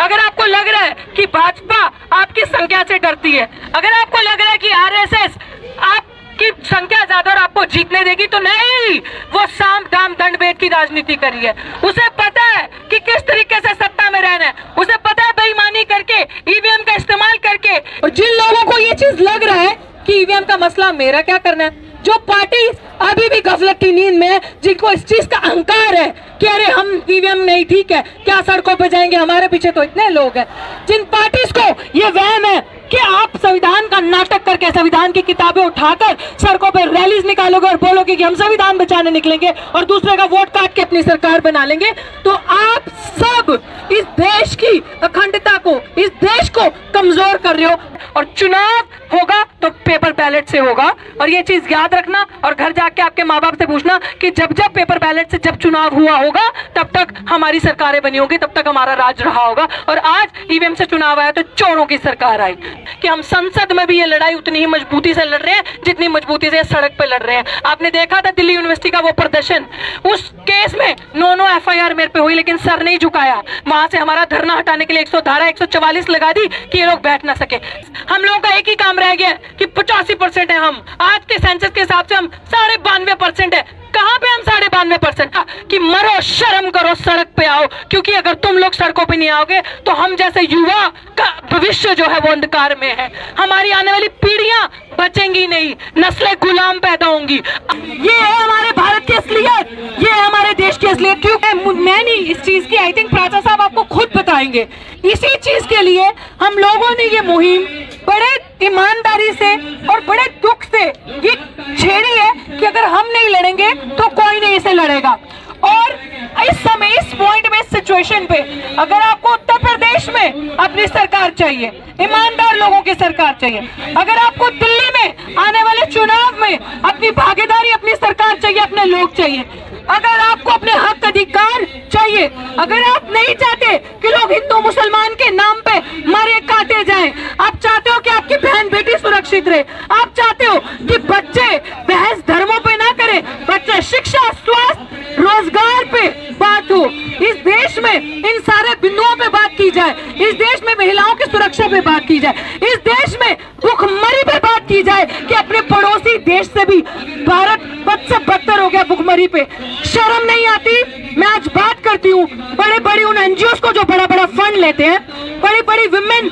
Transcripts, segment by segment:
अगर आपको लग रहा है कि भाजपा आपकी संख्या से डरती है, अगर आपको लग रहा है कि आरएसएस आपकी संख्या ज्यादा और आपको जीतने देगी, तो नहीं, वो साम दाम दंड भेद की राजनीति करी है। उसे पता है कि किस तरीके से सत्ता में रहना है, उसे पता है बेईमानी करके, ईवीएम का इस्तेमाल करके। और जिन लोगों को ये चीज लग रहा है कि ईवीएम का मसला मेरा क्या करना है, जो पार्टी अभी भी गफलत की नींद में है, जिनको इस चीज का अहंकार है कि अरे हम ईवीएम नहीं ठीक है, क्या सड़कों पे जाएंगे, हमारे पीछे तो इतने लोग हैं, जिन पार्टीज को ये वहम है कि आप संविधान का नाटक करके संविधान की किताबें उठाकर सड़कों पर रैलीज निकालोगे और बोलोगे कि हम संविधान बचाने निकलेंगे और दूसरे का वोट काट के अपनी सरकार बना लेंगे, तो आप सब इस देश की अखंडता को, इस देश को कमजोर कर रहे हो। और चुनाव होगा तो पेपर बैलेट से होगा, और ये चीज याद रखना और घर जाके आपके माँ बाप से पूछना कि जब जब पेपर बैलेट से जब चुनाव हुआ होगा तब तक हमारी सरकारें बनी होंगी, तब तक हमारा राज रहा होगा। और आज ईवीएम से चुनाव आया तो चोरों की सरकार आई कि हम संसद में भी ये लड़ाई उतनी ही मजबूती से लड़ रहे हैं जितनी मजबूती से सड़क पे लड़ रहे हैं। आपने देखा था दिल्ली यूनिवर्सिटी का वो प्रदर्शन, उस केस में 9 FIR मेरे पे हुई, लेकिन सर नहीं झुकाया। वहां से हमारा धरना हटाने के लिए 144 लगा दी कि ये लोग बैठ ना सके। हम लोगों का एक ही काम रह गया कि 85% है हम, आज के सेंसस के हिसाब से हम 92.5% है। कहां पे हम 92.5% कि मरो शर्म करो, सड़क पे आओ, क्योंकि अगर तुम लोग सड़कों पे नहीं आओगे तो हम जैसे युवा का भविष्य जो है वो अंधकार में है। हमारी आने वाली पीढ़ियां बचेंगी नहीं, नस्लें गुलाम पैदा होंगी। ये है हमारे भारत की असलियत, ये है हमारे देश की असलियत। क्योंकि मैं नहीं इस चीज की, आई थिंक प्राचा साहब आपको खुद बताएंगे। इसी चीज के लिए हम लोगों ने ये मुहिम बड़े ईमानदारी से और बड़े दुख से ये छेड़ी है कि अगर हम नहीं लड़ेंगे तो कोई नहीं इसे लड़ेगा। और इस समय, इस पॉइंट में, इस सिचुएशन पे अगर आपको उत्तर प्रदेश में अपनी सरकार चाहिए, ईमानदार लोगों की सरकार चाहिए, अगर आपको दिल्ली में आने वाले चुनाव में अपनी भागीदारी, अपनी सरकार चाहिए, अपने लोग चाहिए, अगर आपको अपने हक अधिकार चाहिए, अगर आप नहीं चाहते कि लोग हिंदू मुसलमान के नाम पे मारे काटे जाएं, आप चाहते हो कि आपकी बहन बेटी सुरक्षित रहे, आप चाहते हो कि बच्चे बहस धर्मों पे ना करें, बच्चे शिक्षा, स्वास्थ्य, रोजगार पे बात हो, इस देश में इन सारे बिंदुओं पे बात की जाए, इस देश में महिलाओं की सुरक्षा पे बात की जाए, इस देश में भुखमरी पे बात की जाए कि अपने पड़ोसी देश से भी भारत बद से बदतर हो गया भुखमरी पे। शर्म नहीं आती? मैं आज बात करती हूँ बड़े बड़ी उन एनजीओ को जो बड़ा बड़ा फंड लेते हैं, बड़ी बड़ी विमेन,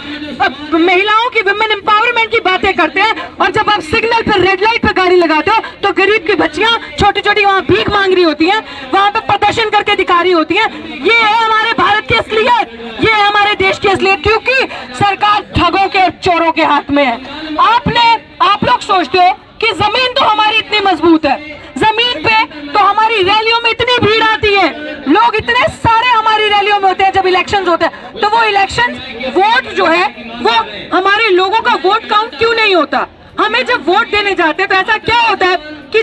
महिलाओं की विमेन एम्पावरमेंट की बातें करते हैं, और जब आप सिग्नल पर, रेड लाइट पर गाड़ी लगाते हो तो गरीब की बच्चियां छोटी छोटी वहां भीख मांग रही होती हैं, वहां पे प्रदर्शन करके दिखा रही होती हैं। ये है हमारे भारत की असलियत, ये है हमारे देश की असलियत, क्योंकि सरकार ठगों के और चोरों के हाथ में है। आप लोग सोचते हो कि जमीन तो हमारी इतनी मजबूत है, जमीन पे तो हमारी रैलियों में इतनी भीड़ आती है, लोग इतने सारे हमारी रैलियों में होते हैं जब इलेक्शंस होते हैं, तो वो इलेक्शन वोट जो है वो हमारे लोगों का वोट काउंट क्यों नहीं होता? हमें जब वोट देने जाते हैं तो ऐसा क्या होता है कि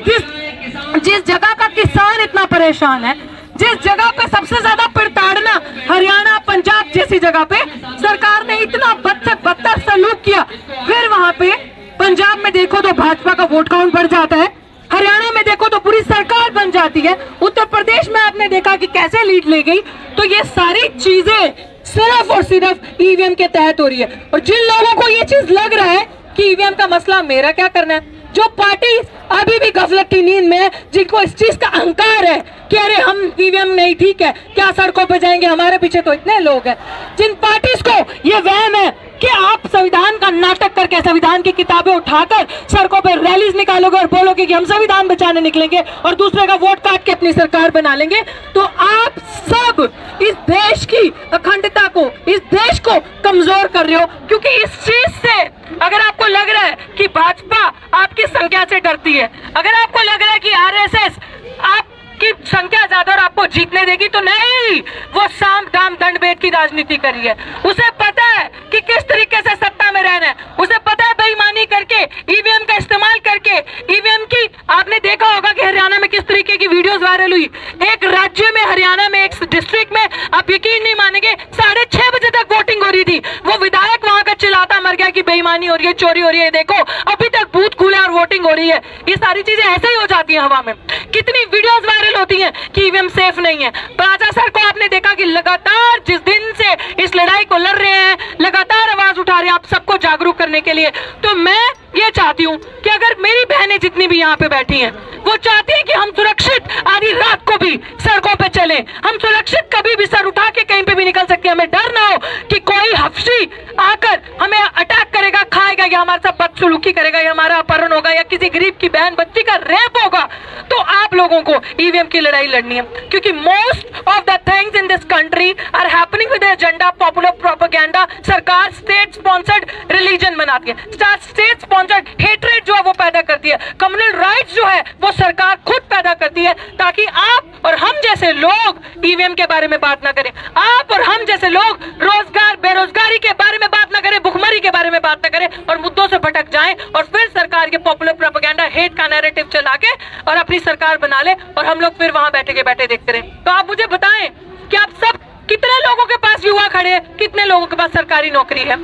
जिस जगह का किसान इतना परेशान है, जिस जगह पे सबसे ज्यादा प्रताड़ना हरियाणा, पंजाब जैसी जगह पे सरकार ने इतना बदतर सलूक किया, फिर वहां पे पंजाब में देखो तो भाजपा का वोट काउंट बढ़ जाता है, हरियाणा में देखो तो पूरी सरकार बन जाती है, उत्तर प्रदेश में आपने देखा कि कैसे लीड ले गई। तो ये सारी चीजें सिर्फ और सिर्फ ईवीएम के तहत हो रही है। और जिन लोगों को ये चीज लग रहा है कि ईवीएम का मसला मेरा क्या करना है, जो पार्टी अभी भी गफलत की नींद में है, जिनको इस चीज का अहंकार है कि अरे हम ईवीएम नहीं ठीक है, क्या सड़कों पे जाएंगे, हमारे पीछे तो इतने लोग हैं, जिन पार्टीज को ये वहम है कि आप संविधान का नाटक करके संविधान की किताबें उठाकर सड़कों पर रैलीज निकालोगे और बोलोगे कि हम संविधान बचाने निकलेंगे और दूसरे का वोट काट के अपनी सरकार बना लेंगे, तो आप सब इस देश की अखंडता को, इस देश को कमजोर कर रहे हो। क्योंकि इस चीज से अगर आपको लग रहा है कि भाजपा आपकी संख्या से डरती है, अगर आपको लग रहा है कि आरएसएस आपकी संख्या ज्यादा और आपको जीतने देगी, तो नहीं, वो साम दाम दंड भेद की राजनीति करी है। उसे पता है कि किस तरीके से सत्ता में रहना है, उसे पता है बेईमानी करके, ईवीएम का इस्तेमाल करके, ईवीएम की आपने देखा होगा कि हरियाणा में किस तरीके की वीडियोस वायरल हुई। एक राज्य में, हरियाणा में, एक डिस्ट्रिक्ट में, आप यकीन नहीं मानेंगे, 6:30 बजे तक वोटिंग हो रही थी, वो विधायक वहां का चिल्लाता मर गया कि बेईमानी हो रही है, चोरी हो रही है, देखो अभी तक बूथ खुले और वोटिंग हो रही है। ये सारी चीजें ऐसे ही हो जाती हैं हवा में। कितनी वीडियोस वायरल होती हैं कि ईवीएम सेफ नहीं है। राजा सर को आपने देखा कि लगातार जिस दिन से इस लड़ाई को लड़ रहे हैं, लगातार आवाज उठा रहे हैं आप सबको जागरूक करने के लिए। तो मैं ये चाहती हूँ कि अगर मेरी बहनें जितनी भी यहाँ पे बैठी हैं वो चाहती हैं कि हम सुरक्षित आधी रात को भी सड़कों पे चलें, हम सुरक्षित कभी भी सर उठा के कहीं पे भी निकल सकते हैं, हमें डर ना हो कि कोई हफ्शी आकर हमें अटैक करेगा, खाएगा या हमारे साथ बदसलूकी करेगा या हमारा अपहरण होगा या किसी गरीब की बहन बच्ची का रेप होगा। तो आप लोगों को ईवीएम की लड़ाई लड़नी है, क्योंकि most of the things in this country are happening with agenda popular propaganda. सरकार स्टेट स्पॉन्सर्ड रिलीजन बनाती है, स्टेट स्पॉन्सर्ड हेट्रेड जो है वो पैदा करती है, कम्युनल राइट्स जो है वो सरकार खुद पैदा करती है ताकि आप और हम जैसे लोग ईवीएम के बारे में बात ना करें, आप और हम जैसे लोग रोजगार बेरोजगारी के बारे में बात ना करें, भुखमरी के बारे में बात ना करें और मुद्दों से भटक जाएं और फिर सरकार के पॉपुलर प्रोपेगेंडा हेट का नैरेटिव चला के और अपनी सरकार बना ले और हम लोग फिर वहां बैठे के बैठे देखते रहे। तो आप मुझे बताएं कि आप सब कितने लोगों के पास युवा खड़े हैं, कितने लोगों के पास सरकारी नौकरी है,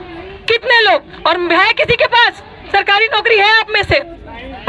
कितने लोग, और है किसी के पास सरकारी नौकरी है आप में से?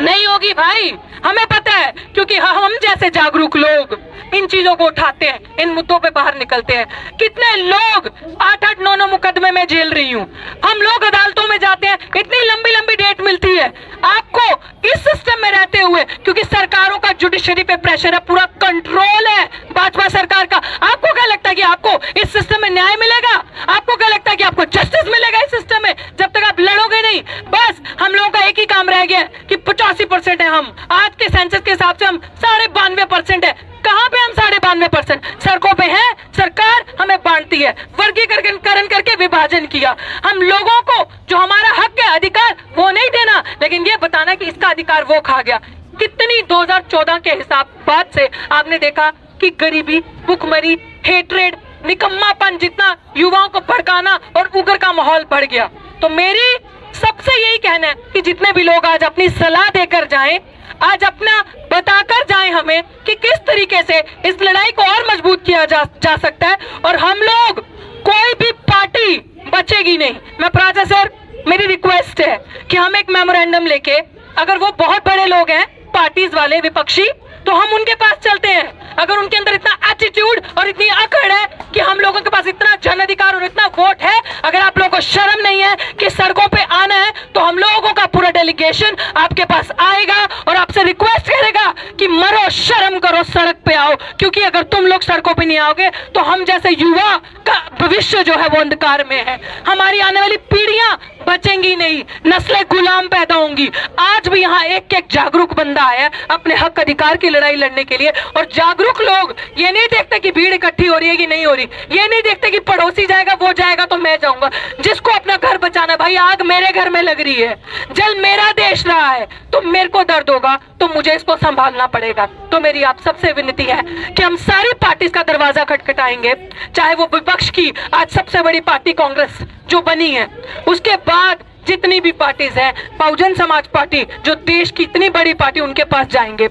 नहीं होगी भाई, हमें पता है, क्योंकि हम जैसे जागरूक लोग इन चीजों को उठाते हैं, इन मुद्दों पे बाहर निकलते हैं। कितने लोग 8-8, 9-9 मुकदमे में झेल रही हूँ, हम लोग अदालतों में जाते हैं, इतनी लंबी लंबी डेट मिलती है आपको इस सिस्टम में रहते हुए, क्योंकि सरकारों का जुडिशरी पे प्रेशर है, पूरा कंट्रोल है भाजपा सरकार का। आपको क्या लगता है कि आपको इस सिस्टम में न्याय मिलेगा? आपको क्या लगता है कि आपको जस्टिस मिलेगा इस सिस्टम में जब तक आप लड़ोगे नहीं? बस हम लोगों का एक ही काम रह गया कि 85% है हम, आज के सेंसस के हिसाब से हम 92.5% है। कहां पे हम 92.5%? सड़कों पे हैं, सरकार हमें बांटती है, वर्गीकरण करके विभाजन किया। हम लोगों को जो हमारा हक है, अधिकार, वो नहीं देना, लेकिन ये बताना कि इसका अधिकार वो खा गया। कितनी 2014 के हिसाब बाद से आपने देखा कि गरीबी, भुखमरी, हेट्रेड, निकम्मापन, जितना युवाओं को भड़काना और उग्र का माहौल बढ़ गया। तो मेरी सबसे यही कहना है कि जितने भी लोग आज अपनी सलाह देकर जाएं, आज अपना बताकर जाएं हमें कि किस तरीके से इस लड़ाई को और मजबूत किया जा सकता है, और हम लोग, कोई भी पार्टी बचेगी नहीं। मैं प्राचा सर, मेरी रिक्वेस्ट है कि हम एक मेमोरेंडम लेके, अगर वो बहुत बड़े लोग हैं पार्टीज वाले, विपक्षी, तो हम उनके पास चलते हैं। अगर उनके अंदर इतना एटीट्यूड और इतनी अकड़ है कि हम लोगों के पास इतना जन अधिकार और इतना वोट है, अगर आप लोगों को शर्म नहीं है कि सड़कों पे आना है, तो हम लोगों का पूरा डेलीगेशन आपके पास आएगा और आपसे रिक्वेस्ट करेगा कि मरो, शर्म करो, सड़क पे आओ। क्योंकि अगर तुम लोग सड़कों पे नहीं आओगे तो हम जैसे युवा का भविष्य जो है वो अंधकार में है, हमारी आने वाली पीढ़ियां बचेंगी नहीं, नस्लें गुलाम पैदा होंगी। आज भी यहाँ एक एक जागरूक बंदा आया अपने हक अधिकार की लड़ाई लड़ने के लिए, और जागरूक लोग ये नहीं देखते कि भीड़ इकट्ठी हो रही है कि नहीं हो रही, ये नहीं देखते कि पड़ोसी जाएगा, वो जाएगा तो मैं जाऊंगा। जिसको अपना घर बचाना, भाई आग मेरे घर में लग रही है, जल मेरा देश रहा है, तो मेरे को दर्द होगा तो मुझे इसको संभालना पड़ेगा। तो मेरी आप सबसे विनती है कि हम सारी पार्टी का दरवाजा खटखटाएंगे, चाहे वो विपक्ष की आज सबसे बड़ी पार्टी कांग्रेस जो बनी है, उसके बाद जितनी भी पार्टीज हैं, बहुजन समाज पार्टी जो देश की इतनी बड़ी पार्टी, उनके पास जाएंगे।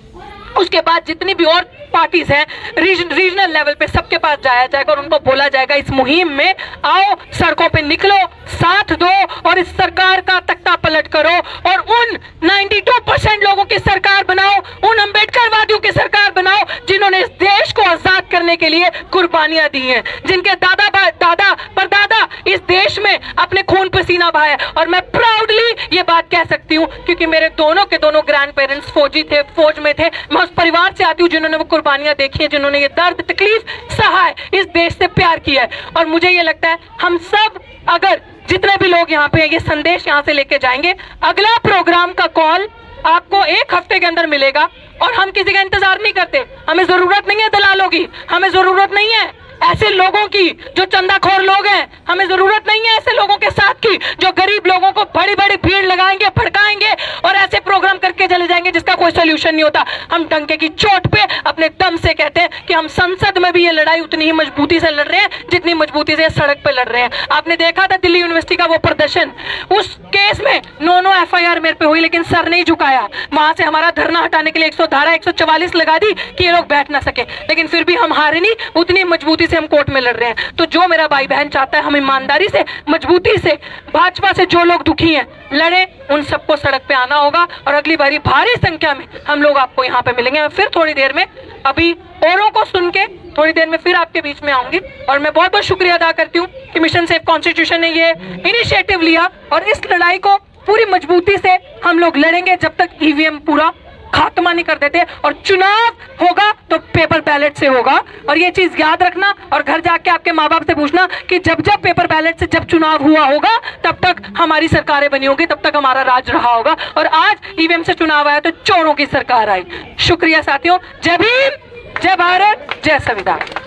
उसके बाद जितनी भी और पार्टीज हैं रीजनल लेवल पे, सबके पास जाया जाएगा और उनको बोला जाएगा इस मुहिम में आओ, सड़कों पे निकलो, साथ दो और इस सरकार का तख्ता पलट करो और उन 92% लोगों की सरकार बनाओ, उन अम्बेडकरवादियों की सरकार बनाओ जिन्होंने इस देश को आजाद करने के लिए कुर्बानियां दी हैं, जिनके दादा परदादा इस देश में अपने खून पसीना बहाया। और मैं प्राउडली ये बात कह सकती हूँ क्योंकि मेरे दोनों के दोनों ग्रैंड पेरेंट्स फौजी थे, फौज में थे। मैं उस परिवार से आती हूँ जिन्होंने वो कुर्बानियां देखी है, जिन्होंने ये दर्द तकलीफ सहा है, इस देश से प्यार किया है। और मुझे ये लगता है हम सब, अगर जितने भी लोग यहाँ पे ये संदेश यहाँ से लेके जाएंगे, अगला प्रोग्राम का कॉल आपको 1 हफ्ते के अंदर मिलेगा। और हम किसी का इंतजार नहीं करते, हमें जरूरत नहीं है दलालों की, हमें जरूरत नहीं है ऐसे लोगों की जो चंदाखोर लोग हैं, हमें जरूरत नहीं है ऐसे लोगों के साथ की जो गरीब लोगों को बड़ी बड़ी भीड़ लगाएंगे, भड़काएंगे और ऐसे प्रोग्राम करके चले जाएंगे जिसका कोई सोल्यूशन नहीं होता। हम डंके की चोट पे अपने दम से कहते हैं कि हम संसद में भी ये लड़ाई उतनी ही मजबूती से लड़ रहे हैं जितनी मजबूती से सड़क पे लड़ रहे हैं। आपने देखा था दिल्ली यूनिवर्सिटी का वो प्रदर्शन, उस केस में 9 FIR मेरे पे हुई, लेकिन सर नहीं झुकाया। वहां से हमारा धरना हटाने के लिए 144 लगा दी कि ये लोग बैठ ना सके, लेकिन फिर भी हम हारे नहीं, उतनी मजबूती से हम कोर्ट में लड़ रहे हैं। तो जो मेरा भाई बहन चाहता है, हम ईमानदारी से, मजबूती से, भाजपा से जो लोग दुखी हैं लड़े, उन सबको सड़क पे आना होगा और अगली बारी भारी संख्या में हम लोग आपको यहाँ पे मिलेंगे। मैं फिर थोड़ी देर में, अभी औरों को सुन के थोड़ी देर में फिर आपके बीच में आऊंगी। और मैं बहुत बहुत शुक्रिया अदा करती हूँ कि मिशन सेफ कॉन्स्टिट्यूशन ने ये इनिशिएटिव लिया और इस लड़ाई को पूरी मजबूती से हम लोग लड़ेंगे जब तक ईवीएम पूरा खात्मा नहीं कर देते। और चुनाव होगा तो पेपर बैलेट से होगा, और ये चीज याद रखना और घर जाके आपके माँ बाप से पूछना कि जब जब पेपर बैलेट से जब चुनाव हुआ होगा तब तक हमारी सरकारें बनी होगी, तब तक हमारा राज रहा होगा। और आज ईवीएम से चुनाव आया तो चोरों की सरकार आई। शुक्रिया साथियों। जय भीम, जय भारत, जय संविधान।